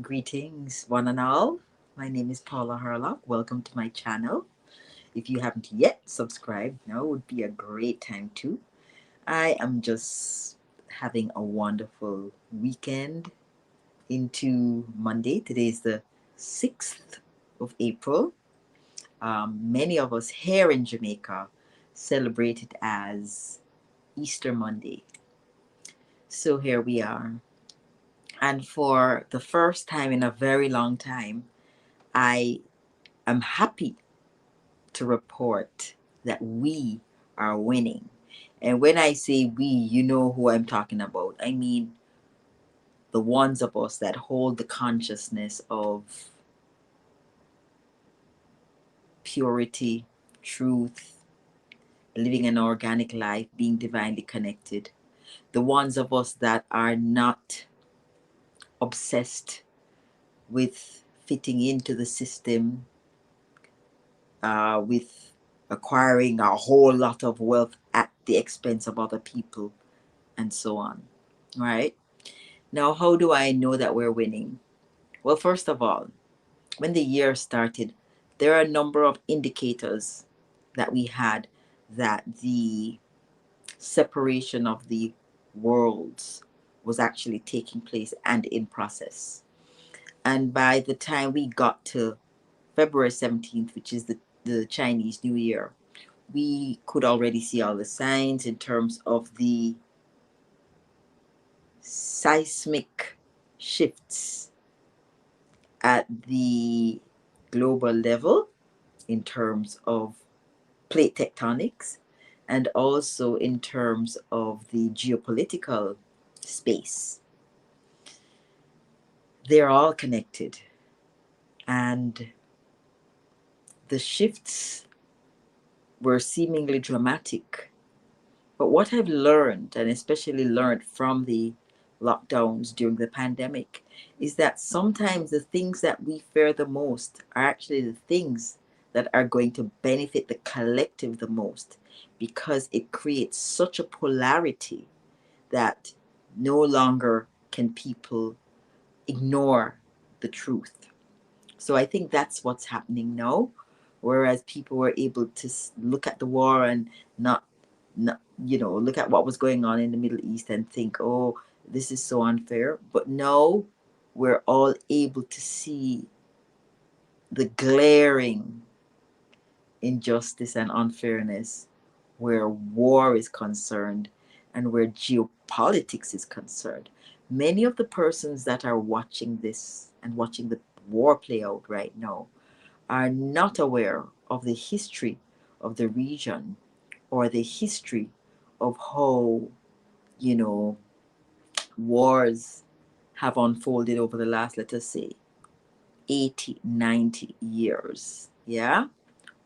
Greetings, one and all. My name is Paula Herlock. Welcome to my channel. If you haven't yet subscribed, now would be a great time to. I am just having a wonderful weekend into Monday. Today is the 6th of April. Many of us here in Jamaica celebrate it as Easter Monday. So here we are. And for the first time in a very long time, I am happy to report that we are winning. And when I say we, you know who I'm talking about. I mean the ones of us that hold the consciousness of purity, truth, living an organic life, being divinely connected. The ones of us that are not obsessed with fitting into the system, with acquiring a whole lot of wealth at the expense of other people, and so on. Right? Now, how do I know that we're winning? Well, first of all, when the year started, there are a number of indicators that we had that the separation of the worlds was actually taking place and in process. And by the time we got to February 17th, which is the Chinese New Year, we could already see all the signs in terms of the seismic shifts at the global level in terms of plate tectonics and also in terms of the geopolitical space. They're all connected, and the shifts were seemingly dramatic. But what I've learned, and especially learned from the lockdowns during the pandemic, is that sometimes the things that we fear the most are actually the things that are going to benefit the collective the most, because it creates such a polarity that no longer can people ignore the truth. So I think that's what's happening now. Whereas people were able to look at the war and not look at what was going on in the Middle East and think, oh, this is so unfair. But now we're all able to see the glaring injustice and unfairness where war is concerned and where geopolitics is concerned. Many of the persons that are watching this and watching the war play out right now are not aware of the history of the region or the history of how, you know, wars have unfolded over the last, let us say, 80, 90 years. Yeah?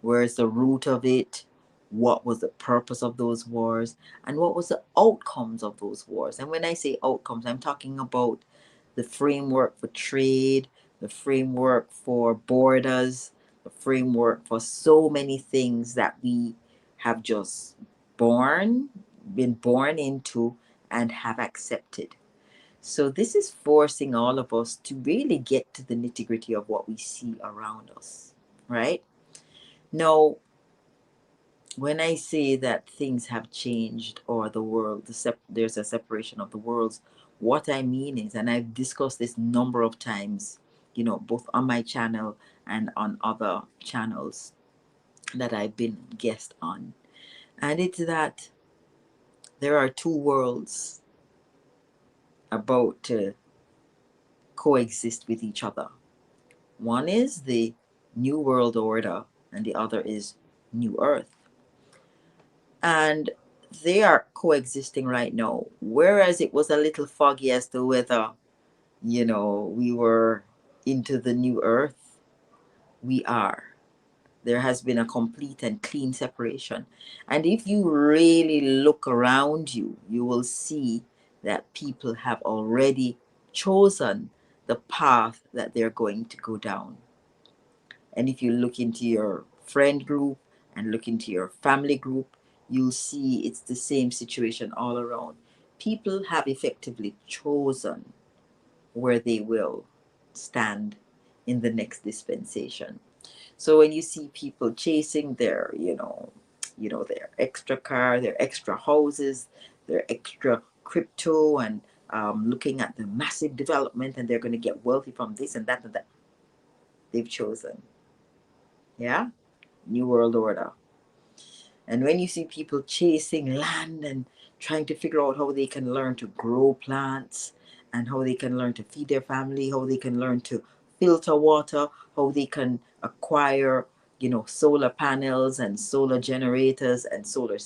Where's the root of it? What was the purpose of those wars? And what was the outcomes of those wars? And when I say outcomes, I'm talking about the framework for trade, the framework for borders, the framework for so many things that we have just been born into and have accepted. So this is forcing all of us to really get to the nitty gritty of what we see around us, right? Now, when I say that things have changed or the world, there's a separation of the worlds, what I mean is, and I've discussed this number of times, both on my channel and on other channels that I've been guest on, and it's that there are two worlds about to coexist with each other. One is the New World Order, and the other is New Earth. And they are coexisting right now. Whereas it was a little foggy as to whether, we were into the New Earth, we are. There has been a complete and clean separation. And if you really look around you, you will see that people have already chosen the path that they're going to go down. And if you look into your friend group and look into your family group, you'll see it's the same situation all around. People have effectively chosen where they will stand in the next dispensation. So when you see people chasing their, their extra car, their extra houses, their extra crypto, and looking at the massive development, and they're going to get wealthy from this and that, they've chosen, yeah, New World Order. And when you see people chasing land and trying to figure out how they can learn to grow plants and how they can learn to feed their family, how they can learn to filter water, how they can acquire, solar panels and solar generators and solar,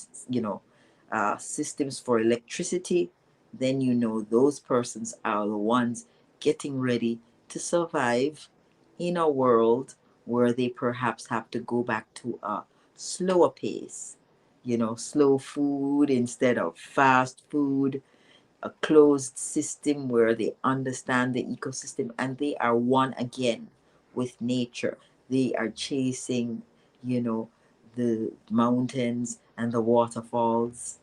systems for electricity, then those persons are the ones getting ready to survive in a world where they perhaps have to go back to a slower pace, slow food instead of fast food, a closed system where they understand the ecosystem and they are one again with nature. They are chasing, the mountains and the waterfalls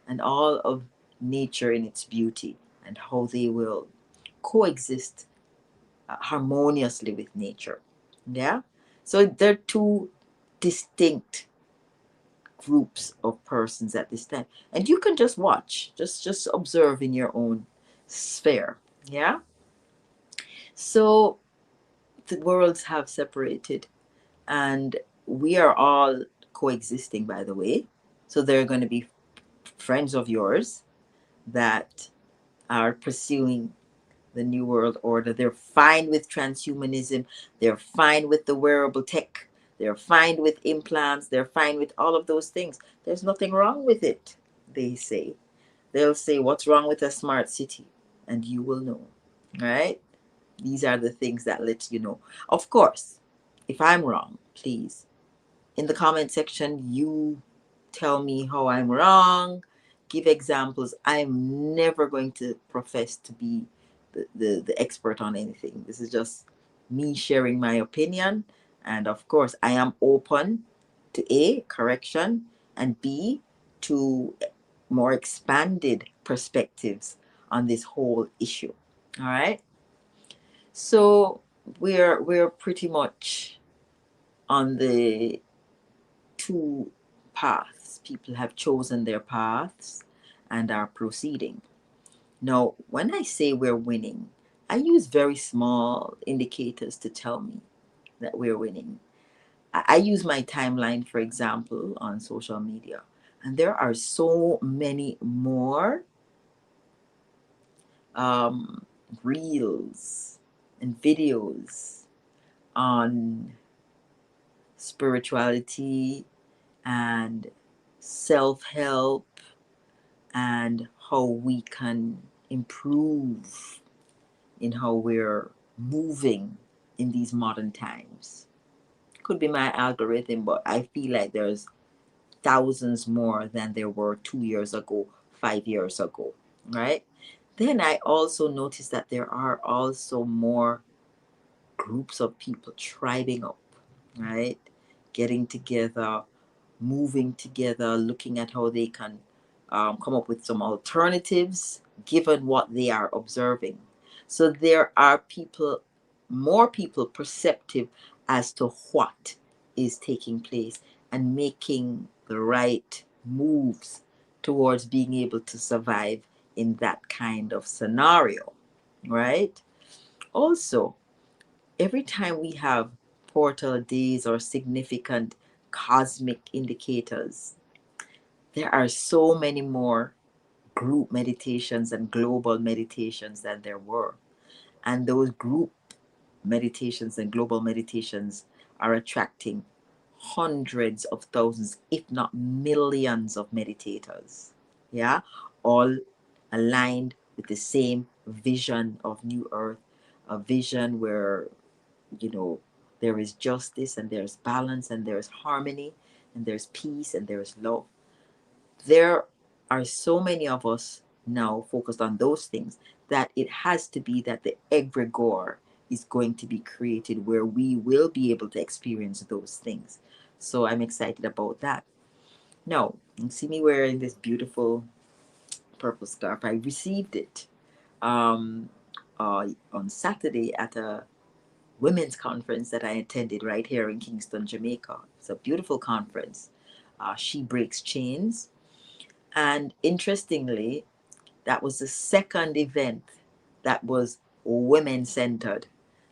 and all of nature in its beauty, and how they will coexist harmoniously with nature. Yeah? So they're two distinct groups of persons at this time, and you can just watch, just observe in your own sphere. Yeah. So the worlds have separated, and we are all coexisting, by the way. So there are going to be friends of yours that are pursuing the New World Order. They're fine with transhumanism. They're fine with the wearable tech. They're fine with implants. They're fine with all of those things. There's nothing wrong with it, they say. They'll say, what's wrong with a smart city? And you will know, right? These are the things that let you know. Of course, if I'm wrong, please, in the comment section, you tell me how I'm wrong, give examples. I'm never going to profess to be the expert on anything. This is just me sharing my opinion. And of course, I am open to A, correction, and B, to more expanded perspectives on this whole issue. All right. So we're pretty much on the two paths. People have chosen their paths and are proceeding. Now, when I say we're winning, I use very small indicators to tell me that we're winning. I use my timeline, for example, on social media, and there are so many more um, reels and videos on spirituality and self help and how we can improve in how we're moving in these modern times. Could be my algorithm, but I feel like there's thousands more than there were 2 years ago, 5 years ago, right? Then I also noticed that there are also more groups of people tribing up, right? Getting together, moving together, looking at how they can come up with some alternatives given what they are observing. So there are people, more people perceptive as to what is taking place and making the right moves towards being able to survive in that kind of scenario, right? Also, every time we have portal days or significant cosmic indicators, there are so many more group meditations and global meditations than there were. And those group meditations and global meditations are attracting hundreds of thousands, if not millions of meditators. Yeah, all aligned with the same vision of New Earth, a vision where, you know, there is justice and there's balance and there's harmony and there's peace and there's love. There are so many of us now focused on those things that it has to be that the egregore is going to be created where we will be able to experience those things. So I'm excited about that. Now, you see me wearing this beautiful purple scarf. I received it um, on Saturday at a women's conference that I attended right here in Kingston, Jamaica. It's a beautiful conference. She Breaks Chains. And interestingly, that was the second event that was women centered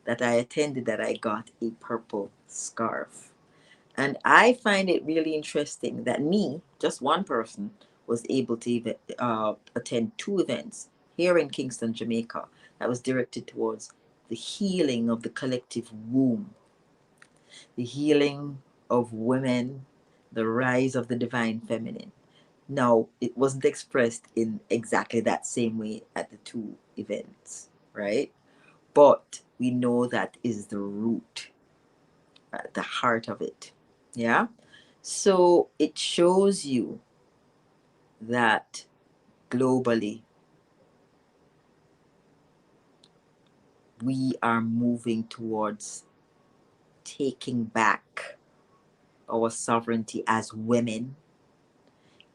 that I attended, that I got a purple scarf. And I find it really interesting that me, just one person, was able to even, attend two events here in Kingston, Jamaica, that was directed towards the healing of the collective womb, the healing of women, the rise of the divine feminine. Now, it wasn't expressed in exactly that same way at the two events, right? But we know that is the root, at the heart of it. Yeah? So it shows you that globally we are moving towards taking back our sovereignty as women,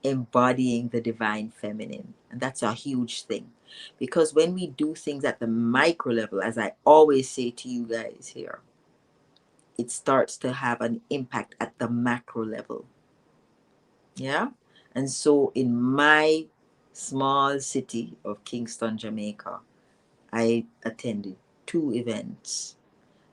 embodying the divine feminine. And that's a huge thing. Because when we do things at the micro level, as I always say to you guys here, it starts to have an impact at the macro level. Yeah? And so in my small city of Kingston, Jamaica, I attended two events.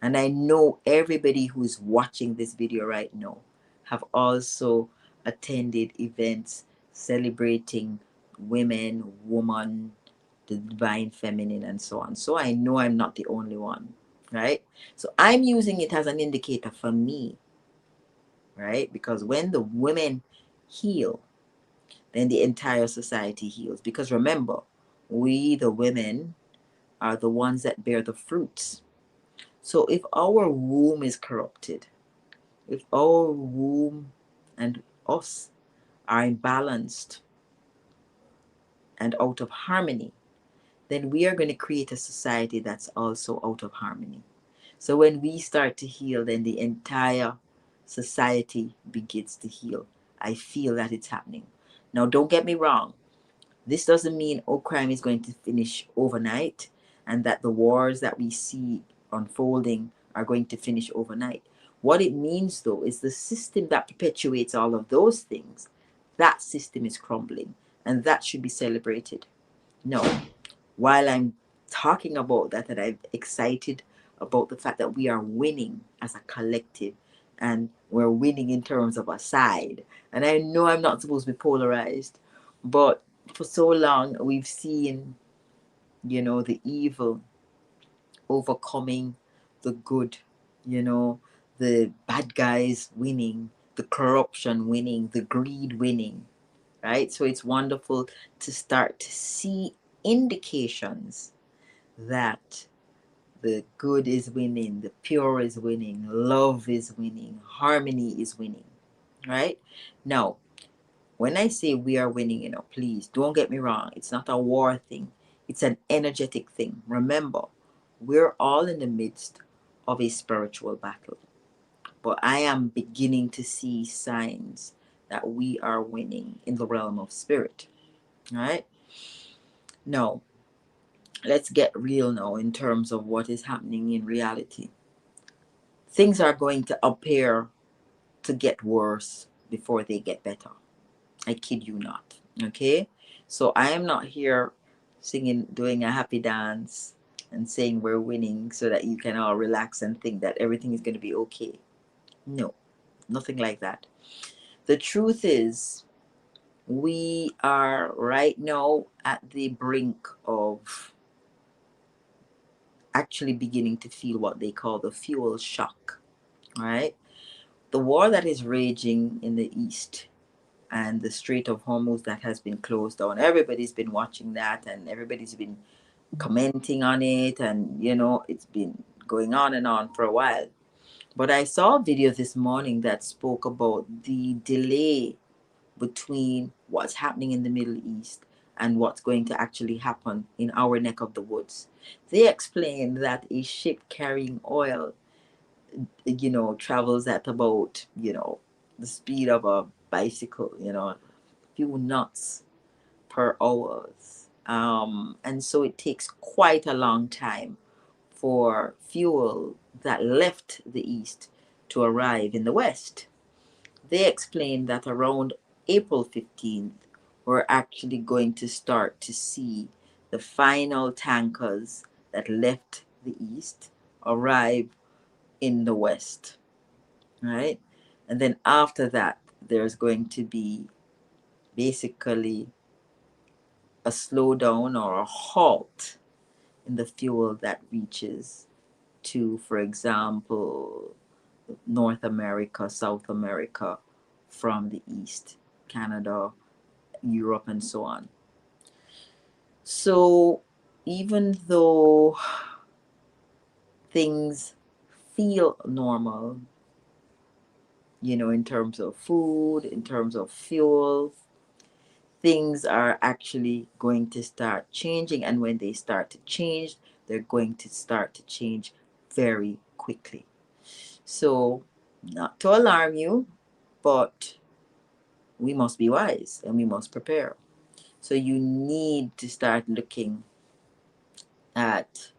And I know everybody who's watching this video right now have also attended events celebrating women, woman, the divine feminine, and so on. So I know I'm not the only one, right? So I'm using it as an indicator for me, right? Because when the women heal, then the entire society heals. Because remember, we, the women, are the ones that bear the fruits. So if our womb is corrupted, if our womb and us are imbalanced and out of harmony, then we are going to create a society that's also out of harmony. So when we start to heal, then the entire society begins to heal. I feel that it's happening. Now, don't get me wrong. This doesn't mean all crime is going to finish overnight and that the wars that we see unfolding are going to finish overnight. What it means, though, is the system that perpetuates all of those things, that system is crumbling, and that should be celebrated. No, while I'm talking about that, that I'm excited about the fact that we are winning as a collective, and we're winning in terms of a side. And I know I'm not supposed to be polarized, but for so long we've seen, the evil overcoming the good, the bad guys winning, the corruption winning, the greed winning, right? So it's wonderful to start to see indications that the good is winning, the pure is winning, love is winning, harmony is winning, right? Now, when I say we are winning, please don't get me wrong. It's not a war thing, it's an energetic thing. Remember, we're all in the midst of a spiritual battle, but I am beginning to see signs that we are winning in the realm of spirit, right? Now, let's get real now in terms of what is happening in reality. Things are going to appear to get worse before they get better. I kid you not. Okay? So I am not here singing, doing a happy dance and saying we're winning so that you can all relax and think that everything is going to be okay. No, nothing like that. The truth is, we are right now at the brink of actually beginning to feel what they call the fuel shock, right? The war that is raging in the East and the Strait of Hormuz that has been closed down. Everybody's been watching that and everybody's been commenting on it, and it's been going on and on for a while. But I saw a video this morning that spoke about the delay between what's happening in the Middle East and what's going to actually happen in our neck of the woods. They explained that a ship carrying oil, travels at about, the speed of a bicycle, a few knots per hour. And so it takes quite a long time for fuel that left the East to arrive in the West. They explained that around April 15th, we're actually going to start to see the final tankers that left the East arrive in the West, right? And then after that, there's going to be basically a slowdown or a halt in the fuel that reaches to, for example, North America, South America from the East, Canada, Europe, and so on. So even though things feel normal, in terms of food, in terms of fuel, things are actually going to start changing. And when they start to change, they're going to start to change very quickly. So, not to alarm you, but we must be wise and we must prepare. So, you need to start looking at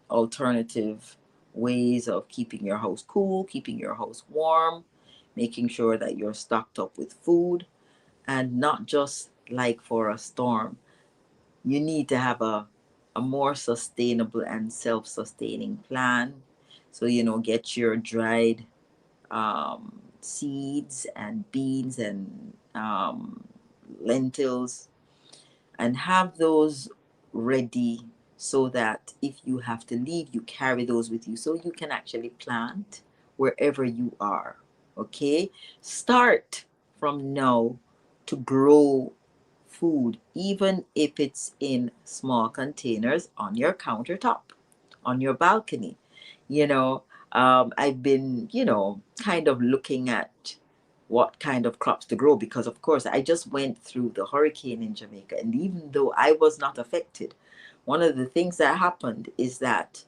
alternative ways of keeping your house cool, keeping your house warm, making sure that you're stocked up with food, and not just like for a storm. You need to have a more sustainable and self-sustaining plan. So, get your dried seeds and beans and lentils, and have those ready so that if you have to leave, you carry those with you so you can actually plant wherever you are. Okay? Start from now to grow food, even if it's in small containers on your countertop, on your balcony. You know, I've been, kind of looking at what kind of crops to grow because, of course, I just went through the hurricane in Jamaica. And even though I was not affected, one of the things that happened is that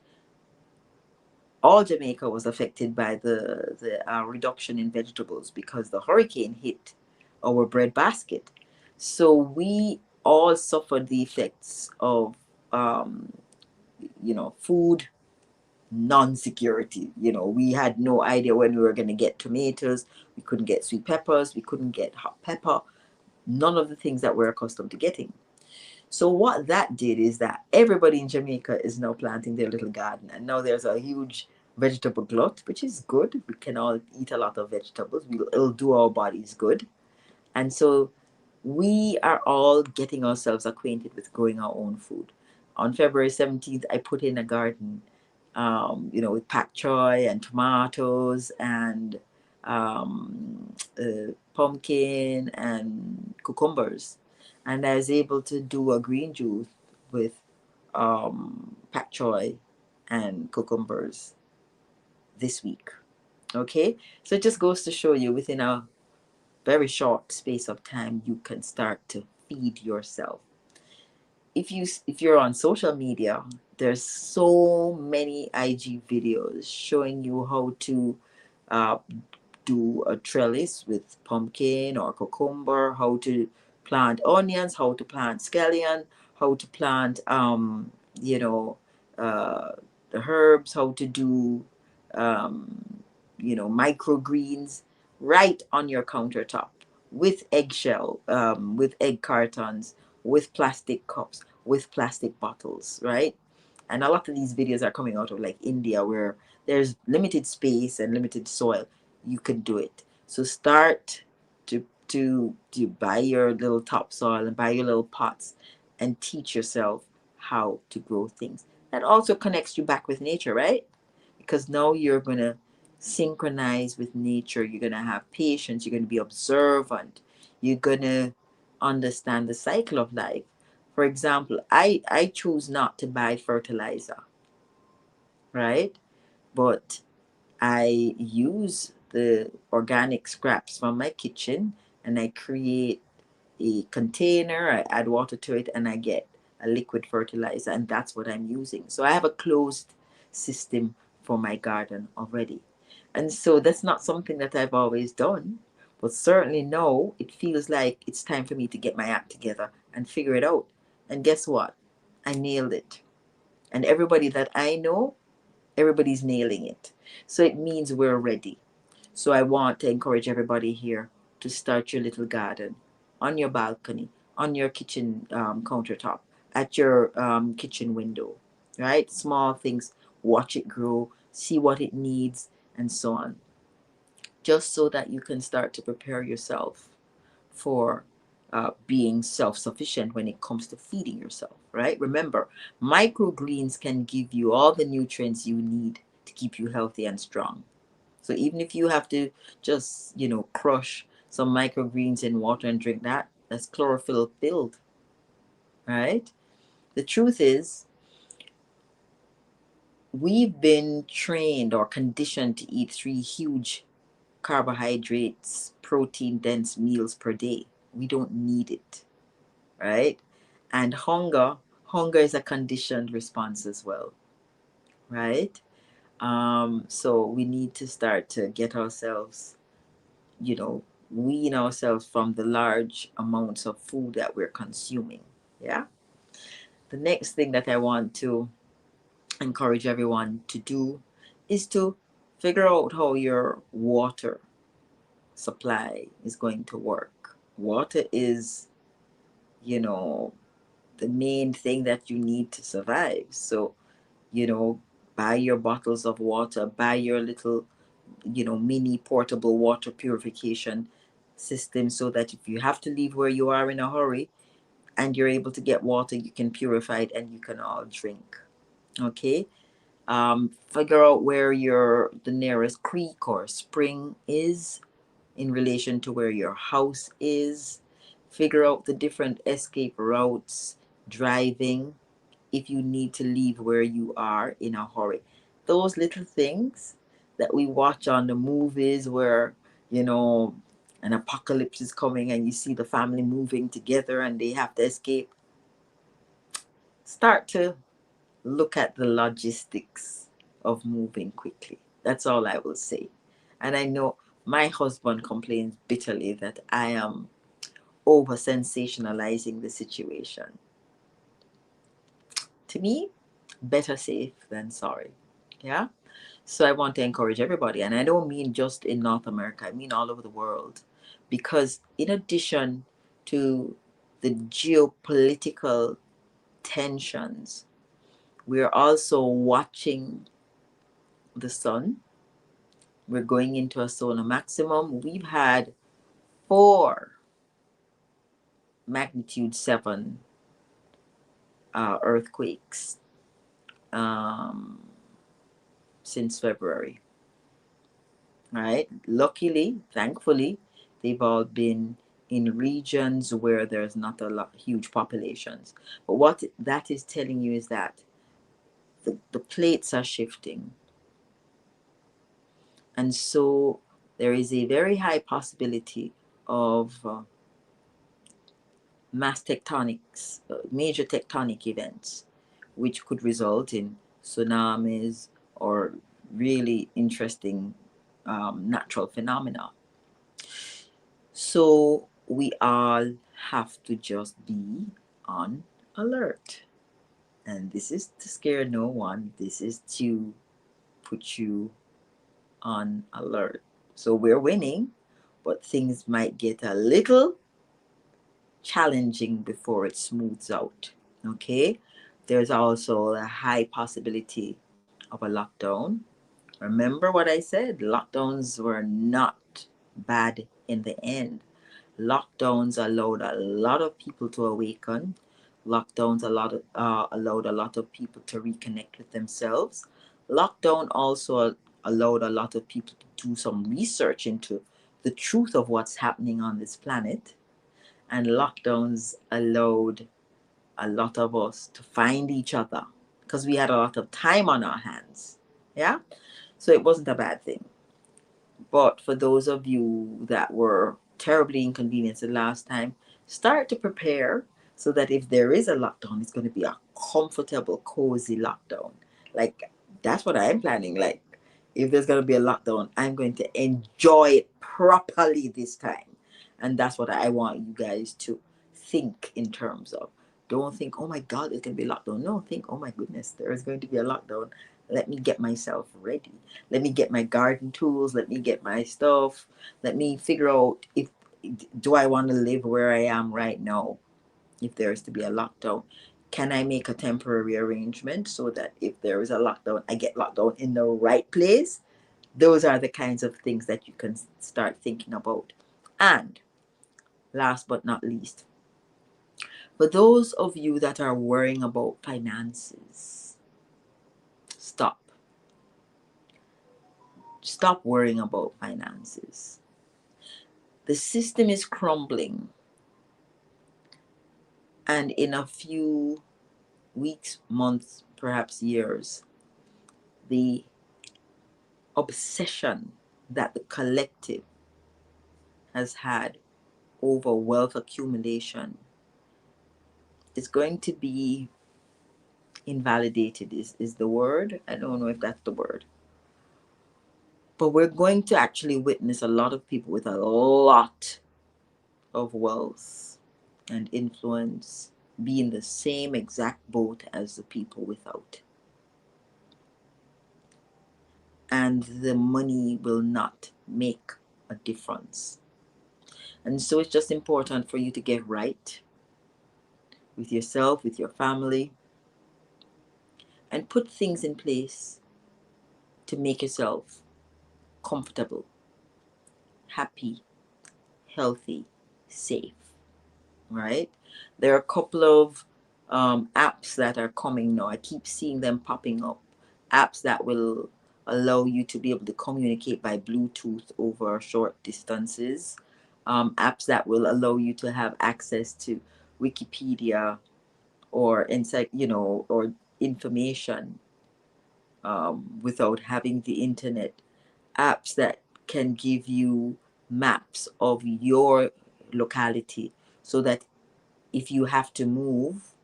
all Jamaica was affected by the reduction in vegetables because the hurricane hit our bread basket. So we all suffered the effects of, food non-security. We had no idea when we were going to get tomatoes. We couldn't get sweet peppers. We couldn't get hot pepper. None of the things that we're accustomed to getting. So what that did is that everybody in Jamaica is now planting their little garden, and now there's a huge vegetable glut, which is good. We can all eat a lot of vegetables. It'll do our bodies good. And so we are all getting ourselves acquainted with growing our own food. On February 17th, I put in a garden, with pak choy and tomatoes and pumpkin and cucumbers. And I was able to do a green juice with pak choy and cucumbers this week. Okay, so it just goes to show you within a very short space of time you can start to feed yourself. If you're on social media, there's so many IG videos showing you how to uh, do a trellis with pumpkin or cucumber, how to plant onions, how to plant scallion, how to plant uh, the herbs, how to do microgreens right on your countertop with eggshell, with egg cartons, with plastic cups, with plastic bottles, right? And a lot of these videos are coming out of like India where there's limited space and limited soil. You can do it. So start to buy your little topsoil and buy your little pots and teach yourself how to grow things. That also connects you back with nature, right? Because now you're going to synchronize with nature. You're going to have patience. You're going to be observant. You're going to understand the cycle of life. For example, I choose not to buy fertilizer, right? But I use the organic scraps from my kitchen and I create a container, I add water to it, and I get a liquid fertilizer, and that's what I'm using. So I have a closed system for my garden already. And so that's not something that I've always done, but certainly now it feels like it's time for me to get my act together and figure it out. And guess what? I nailed it. And everybody that I know Everybody's nailing it. So it means we're ready. So I want to encourage everybody here to start your little garden on your balcony, on your kitchen countertop, at your kitchen window, right? Small things, watch it grow, see what it needs, and so on. Just so that you can start to prepare yourself for being self sufficient when it comes to feeding yourself, right? Remember, microgreens can give you all the nutrients you need to keep you healthy and strong. So even if you have to just, crush some microgreens in water and drink that, that's chlorophyll filled, right? The truth is, we've been trained or conditioned to eat three huge carbohydrates, protein dense meals per day. We don't need it, right? And hunger is a conditioned response as well, right? So we need to start to get ourselves, wean ourselves from the large amounts of food that we're consuming. Yeah. The next thing that I want to encourage everyone to do is to figure out how your water supply is going to work. Water is, you know, the main thing that you need to survive. So, you know, buy your bottles of water, buy your little, mini portable water purification system so that if you have to leave where you are in a hurry and you're able to get water, you can purify it and you can all drink. Okay. Figure out where the nearest creek or spring is in relation to where your house is. Figure out the different escape routes, driving, if you need to leave where you are in a hurry. Those little things that we watch on the movies where, you know, an apocalypse is coming and you see the family moving together and they have to escape. Start to look at the logistics of moving quickly. That's all I will say. And I know my husband complains bitterly that I am over sensationalizing the situation. To me, better safe than sorry. Yeah. So I want to encourage everybody, and I don't mean just in North America, I mean all over the world. Because in addition to the geopolitical tensions, we're also watching the sun. We're going into a solar maximum. We've had 4 magnitude 7 earthquakes um, since February. Right? Luckily, thankfully, they've all been in regions where there's not a lot huge populations. But what that is telling you is that the plates are shifting. And so there is a very high possibility of mass tectonics, major tectonic events, which could result in tsunamis or really interesting natural phenomena. So we all have to just be on alert. And this is to scare no one. This is to put you on alert. So we're winning, but things might get a little challenging before it smooths out. Okay? There's also a high possibility of a lockdown. Remember what I said? Lockdowns were not bad in the end. Lockdowns allowed a lot of people to awaken. Lockdowns allowed a lot of people to reconnect with themselves. Lockdown also allowed a lot of people to do some research into the truth of what's happening on this planet. And lockdowns allowed a lot of us to find each other because we had a lot of time on our hands. Yeah? So it wasn't a bad thing. But for those of you that were terribly inconvenienced the last time, start to prepare so that if there is a lockdown, it's going to be a comfortable, cozy lockdown. Like, that's what I'm planning. Like, if there's going to be a lockdown, I'm going to enjoy it properly this time. And that's what I want you guys to think in terms of. Don't think, oh my God, it's going to be a lockdown. No, think, oh my goodness, there is going to be a lockdown. Let me get myself ready. Let me get my garden tools. Let me get my stuff. Let me figure out, if do I want to live where I am right now if there is to be a lockdown? Can I make a temporary arrangement so that if there is a lockdown, I get locked down in the right place? Those are the kinds of things that you can start thinking about. And last but not least, for those of you that are worrying about finances, stop. Stop worrying about finances. The system is crumbling, and in a few weeks, months, perhaps years, the obsession that the collective has had over wealth accumulation is going to be invalidated, is the word. I don't know if that's the word. But we're going to actually witness a lot of people with a lot of wealth and influence be in the same exact boat as the people without. And the money will not make a difference. And so it's just important for you to get right with yourself, with your family, and put things in place to make yourself comfortable, happy, healthy, safe, right? There are a couple of apps that are coming now. I keep seeing them popping up. Apps that will allow you to be able to communicate by Bluetooth over short distances. Apps that will allow you to have access to Wikipedia or insight, or information without having the internet. Apps that can give you maps of your locality so that if you have to move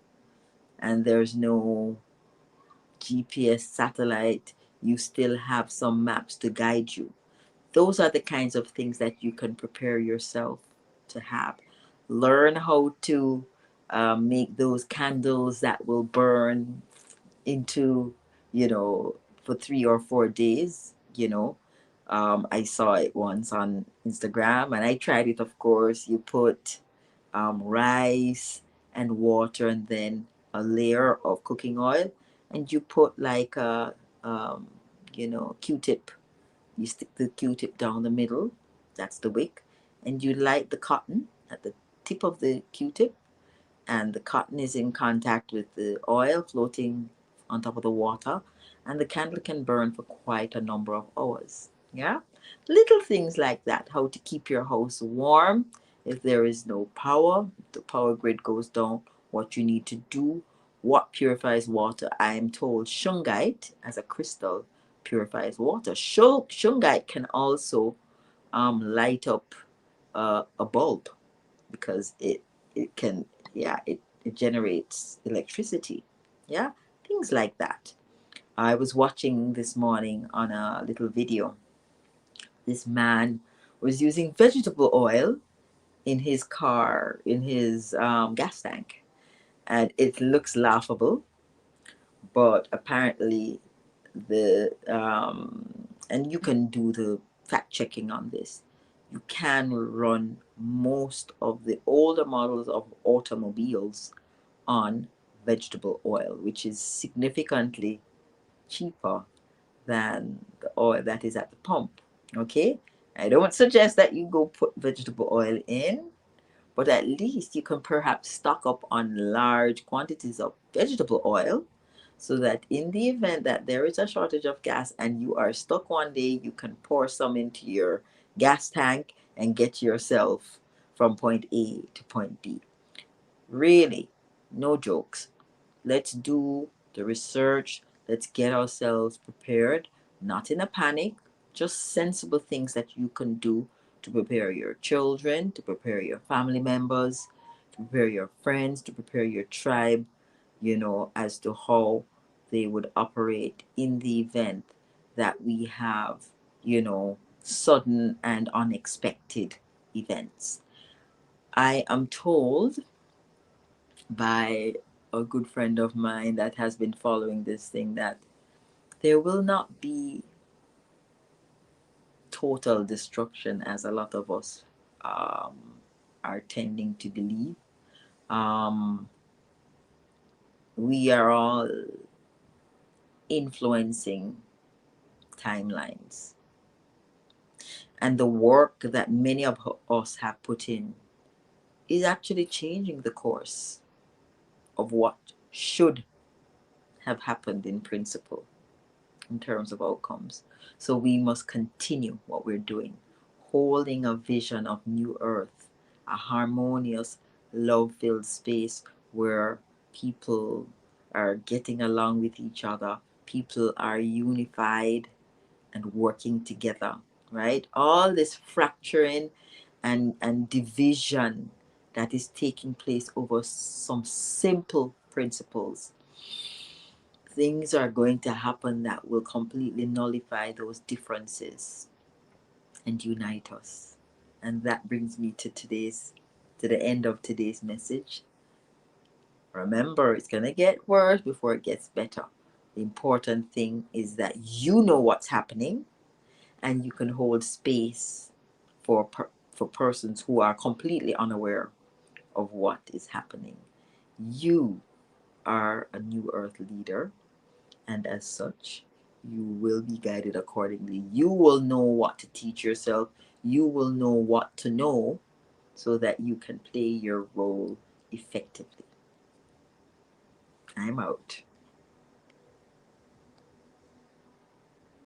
and there's no GPS satellite, you still have some maps to guide you. Those are the kinds of things that you can prepare yourself to have. Learn how to make those candles that will burn into, for 3 or 4 days. I saw it once on Instagram and I tried it, of course. You put rice and water and then a layer of cooking oil, and you put like a Q-tip. You stick the Q-tip down the middle, that's the wick, and you light the cotton at the tip of the Q-tip, and the cotton is in contact with the oil floating on top of the water, and the candle can burn for quite a number of hours. Yeah, little things like that. How to keep your house warm if there is no power, the power grid goes down, what you need to do. What purifies water? I am told shungite as a crystal purifies water. Shungite can also light up a bulb, because it can, yeah, it generates electricity. Yeah, things like that. I was watching this morning on a little video. This man was using vegetable oil in his car, in his gas tank, and it looks laughable, but apparently and you can do the fact checking on this. You can run most of the older models of automobiles on vegetable oil, which is significantly cheaper than the oil that is at the pump. Okay, I don't suggest that you go put vegetable oil in, but at least you can perhaps stock up on large quantities of vegetable oil, so that in the event that there is a shortage of gas and you are stuck one day, you can pour some into your gas tank and get yourself from point A to point B. Really, no jokes. Let's do the research. Let's get ourselves prepared, not in a panic, just sensible things that you can do to prepare your children, to prepare your family members, to prepare your friends, to prepare your tribe, as to how they would operate in the event that we have, sudden and unexpected events. I am told by a good friend of mine that has been following this thing, that there will not be total destruction as a lot of us um, are tending to believe. Um, we are all influencing timelines, and the work that many of us have put in is actually changing the course of what should have happened in principle in terms of outcomes. So we must continue what we're doing, holding a vision of new earth, a harmonious, love filled space where people are getting along with each other, people are unified and working together, right? All this fracturing and division that is taking place over some simple principles, things are going to happen that will completely nullify those differences and unite us. And that brings me to the end of today's message. Remember, it's going to get worse before it gets better. The important thing is that you know what's happening, and you can hold space for persons who are completely unaware of what is happening. You are a new earth leader, and as such, you will be guided accordingly. You will know what to teach yourself. You will know what to know so that you can play your role effectively. I'm out.